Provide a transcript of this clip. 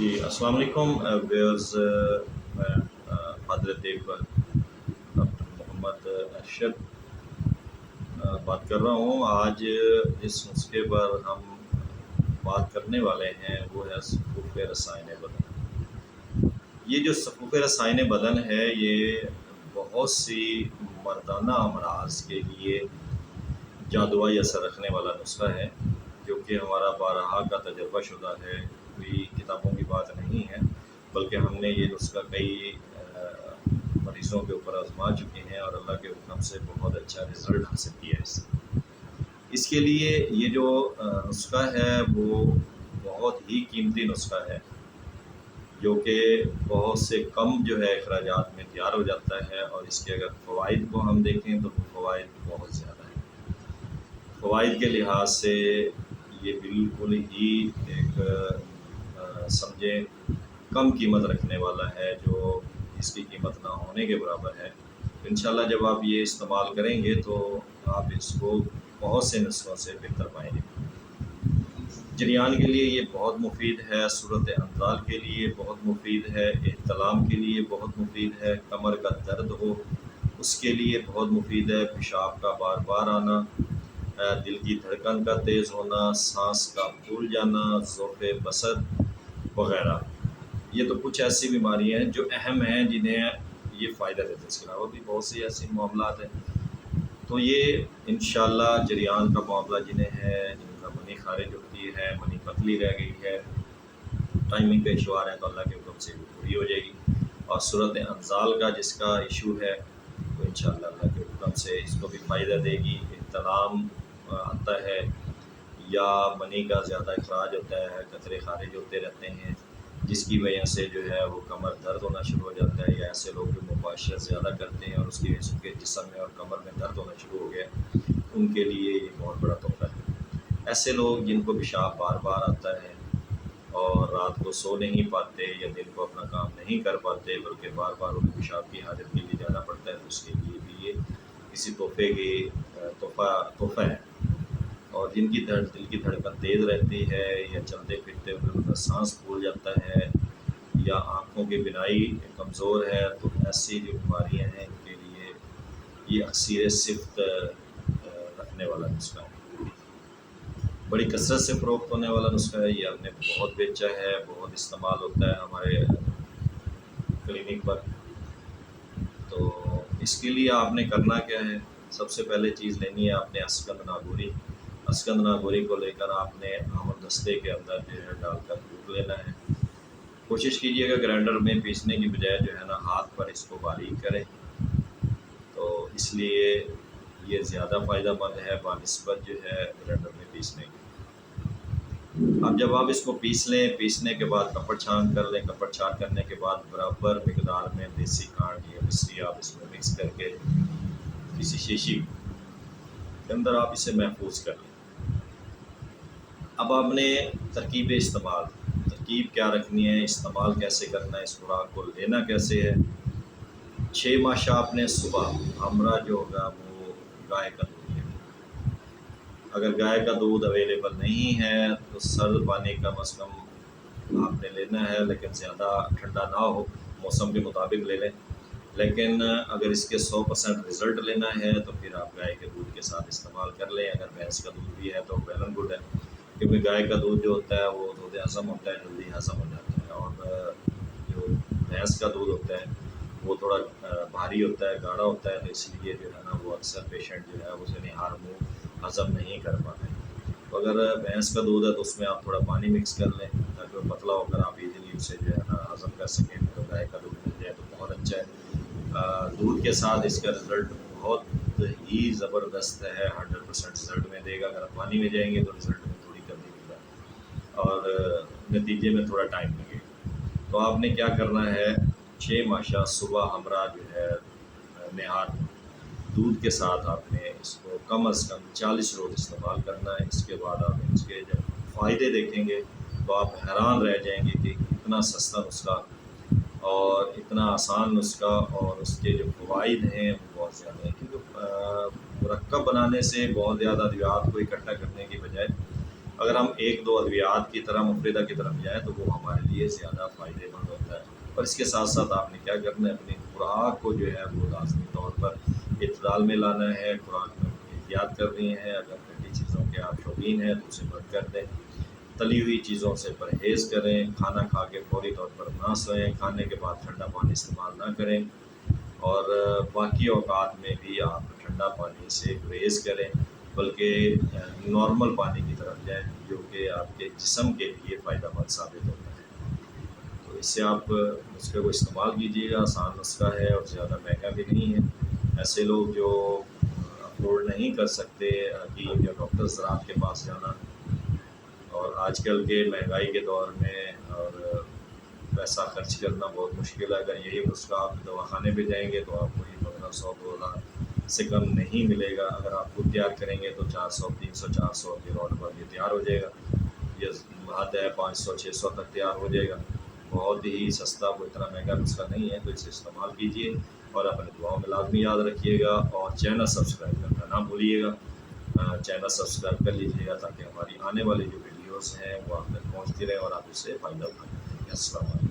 جی السلام علیکم ویورز، میں حضرت ڈاکٹر محمد ارشد بات کر رہا ہوں۔ آج جس نسخے پر ہم بات کرنے والے ہیں وہ ہے صفوف رسائن بدن۔ یہ جو صفوف رسائن بدن ہے یہ بہت سی مردانہ امراض کے لیے جادوائی اثر رکھنے والا نسخہ ہے، جو کہ ہمارا بارہا کا تجربہ شدہ ہے، کوئی کتابوں کی بات نہیں ہے، بلکہ ہم نے یہ نسخہ کئی مریضوں کے اوپر آزما چکے ہیں اور اللہ کے حکم سے بہت اچھا رزلٹ حاصل کیا ہے۔ اس کے لیے یہ جو نسخہ ہے وہ بہت ہی قیمتی نسخہ ہے، جو کہ بہت سے کم جو ہے اخراجات میں تیار ہو جاتا ہے، اور اس کے اگر فوائد کو ہم دیکھیں تو فوائد بہت زیادہ ہیں۔ فوائد کے لحاظ سے یہ بالکل ہی ایک سمجھیں کم قیمت رکھنے والا ہے، جو اس کی قیمت نہ ہونے کے برابر ہے۔ انشاءاللہ جب آپ یہ استعمال کریں گے تو آپ اس کو بہت سے نسخوں سے بہتر پائیں گے۔ جریان کے لیے یہ بہت مفید ہے، صورت انتقال کے لیے بہت مفید ہے، احتلام کے لیے بہت مفید ہے، کمر کا درد ہو اس کے لیے بہت مفید ہے، پیشاب کا بار بار آنا، دل کی دھڑکن کا تیز ہونا، سانس کا پھول جانا، ذوق بصر وغیرہ۔ یہ تو کچھ ایسی بیماریاں ہیں جو اہم ہیں جنہیں یہ فائدہ دیتے ہیں۔ اس کے علاوہ بھی بہت سی ایسی معاملات ہیں، تو یہ انشاءاللہ جریان کا معاملہ جنہیں ہے، جن کا منی خارج ہوتی ہے، منی پتلی رہ گئی ہے، ٹائمنگ کا ایشو آ رہا ہے تو اللہ کے حکم سے وہ پوری ہو جائے گی، اور صورت انزال کا جس کا ایشو ہے تو انشاءاللہ اللہ کے حکم سے اس کو بھی فائدہ دے گی۔ احتلام آتا ہے یا منی کا زیادہ اخراج ہوتا ہے، قطرے خارج ہوتے رہتے ہیں، جس کی وجہ سے جو ہے وہ کمر درد ہونا شروع ہو جاتا ہے، یا ایسے لوگ جو مباشرت زیادہ کرتے ہیں اور اس کی وجہ سے ان کے جسم میں اور کمر میں درد ہونا شروع ہو گیا، ان کے لیے یہ بہت بڑا تحفہ ہے۔ ایسے لوگ جن کو پیشاب بار بار آتا ہے اور رات کو سو نہیں پاتے یا دن کو اپنا کام نہیں کر پاتے، بلکہ بار بار انہیں پیشاب کی حاجت کے لیے جانا پڑتا ہے، تو اس کے لیے بھی یہ کسی تحفے کی تحفہ ہے۔ اور جن کی دل کی دھڑکن تیز رہتی ہے یا چلتے پھرتے ہوئے ان کا سانس پھول جاتا ہے یا آنکھوں کی بینائی کمزور ہے، تو ایسی جو بیماریاں ہیں ان کے لیے یہ اکثیر صفت رکھنے والا نسخہ ہے، بڑی کثرت سے فروخت ہونے والا نسخہ ہے۔ یہ ہم نے بہت بیچا ہے، بہت استعمال ہوتا ہے ہمارے کلینک پر۔ تو اس کے لیے آپ نے کرنا کیا ہے، سب سے پہلے چیز لینی ہے آپ نے اسکند ناگوری۔ اسکند ناگوری کو لے کر آپ نے آمد دستے کے اندر جو ہے ڈال کر کوٹ لینا ہے۔ کوشش کیجیے گا گرینڈر میں پیسنے کی بجائے جو ہے نا ہاتھ پر اس کو باریک کریں، تو اس لیے یہ زیادہ فائدہ مند ہے بنسبت جو ہے گرینڈر میں پیسنے کی۔ اب جب آپ اس کو پیس لیں، پیسنے کے بعد کپڑ چھان کر لیں، کپڑ چھان کرنے کے بعد برابر مقدار میں دیسی کھانڈ یا مصری آپ اس میں مکس کر کے کسی شیشی کے اندر آپ اسے محفوظ کر لیں۔ اب آپ نے ترکیب کیا رکھنی ہے، استعمال کیسے کرنا ہے، اس خوراک کو لینا کیسے ہے۔ 6 ماشا آپ نے صبح ہمراہ جو ہوگا وہ گائے کا دودھ لینا۔ اگر گائے کا دودھ اویلیبل نہیں ہے تو سرد پانی کم از کم آپ نے لینا ہے، لیکن زیادہ ٹھنڈا نہ ہو، موسم کے مطابق لے لیں۔ لیکن اگر اس کے 100% رزلٹ لینا ہے تو پھر آپ گائے کے دودھ کے ساتھ استعمال کر لیں۔ اگر بھینس کا دودھ بھی ہے تو ویل اینڈ گڈ ہے، کیونکہ گائے کا دودھ جو ہوتا ہے وہ دودھ ہضم ہوتا ہے، جلدی ہضم ہو جاتا ہے، اور جو بھینس کا دودھ ہوتا ہے وہ تھوڑا بھاری ہوتا ہے، گاڑھا ہوتا ہے، تو اس لیے جو ہے نا وہ اکثر پیشنٹ جو ہے اسے نہار منہ ہضم نہیں کر پاتے۔ تو اگر بھینس کا دودھ ہے تو اس میں آپ تھوڑا پانی مکس کر لیں تاکہ وہ پتلا ہو کر آپ ایزیلی اسے جو ہے نا ہضم کر سکیں۔ تو گائے کا دودھ مل جائے تو بہت اچھا ہے۔ دودھ کے ساتھ اس کا رزلٹ بہت ہی زبردست ہے، 100% رزلٹ میں دے گا۔ اگر آپ پانی میں جائیں گے تو رزلٹ میں تھوڑی کمی ہوگا اور نتیجے میں تھوڑا ٹائم لگے گا۔ تو آپ نے کیا کرنا ہے، 6 ماشا صبح ہمراہ جو ہے نہار دودھ کے ساتھ آپ نے اس کو کم از کم 40 روز استعمال کرنا ہے۔ اس کے بعد آپ اس کے جب فائدے دیکھیں گے تو آپ حیران رہ جائیں گے کہ اتنا سستا نسخہ اور اتنا آسان نسخہ، اور اس کے جو فوائد ہیں وہ بہت زیادہ ہیں، کیونکہ مرکب بنانے سے بہت زیادہ ادویات کو اکٹھا کرنے کی بجائے اگر ہم ایک دو ادویات کی طرح مفردہ کی طرف جائیں تو وہ ہمارے لیے زیادہ فائدہ مند ہوتا ہے. اور اس کے ساتھ ساتھ آپ نے کیا کرنا ہے، اپنی خوراک کو جو ہے وہ لازمی طور پر اعتدال میں لانا ہے. خوراک میں احتیاط کرنی ہے. اگر ٹھنڈی چیزوں کے آپ شوقین ہیں تو اسے بند کر دیں. تلی ہوئی چیزوں سے پرہیز کریں. کھانا کھا کے فوری طور پر نہ سوئیں. کھانے کے بعد ٹھنڈا پانی استعمال نہ کریں. اور باقی اوقات میں بھی آپ ٹھنڈا پانی سے گریز کریں، بلکہ نارمل پانی کی طرف جائیں جو کہ آپ کے جسم کے لیے فائدہ مند ثابت ہوتا ہے. تو اس سے آپ نسخے کو استعمال کیجیے گا. آسان نسخہ ہے اور زیادہ مہنگا بھی نہیں ہے. ایسے لوگ جو افورڈ نہیں کر سکتے حکیم یا ڈاکٹر زراعت کے پاس جانا، اور آج کل کے مہنگائی کے دور میں اور پیسہ خرچ کرنا بہت مشکل ہے. اگر یہی نسخہ آپ دواخانے پہ جائیں گے تو آپ کو یہ 1500 2000 سے کم نہیں ملے گا. اگر آپ خود تیار کریں گے تو 400 300 400 کے روڈ پر یہ تیار ہو جائے گا. یہ حد ہے 500 600 تک تیار ہو جائے گا. بہت ہی سستا، کوئی اتنا مہنگا نسخہ نہیں ہے. تو اسے استعمال کیجیے اور اپنے دعاؤں میں لازمی یاد رکھیے گا. اور چینل سبسکرائب کرنا نہ بھولیے گا. چینل سبسکرائب کر لیجیے گا تاکہ ہماری آنے والی جو ویڈیوز ہیں وہ آپ تک پہنچتی رہیں اور آپ اس سے فائدہ اٹھائیں. السلام علیکم.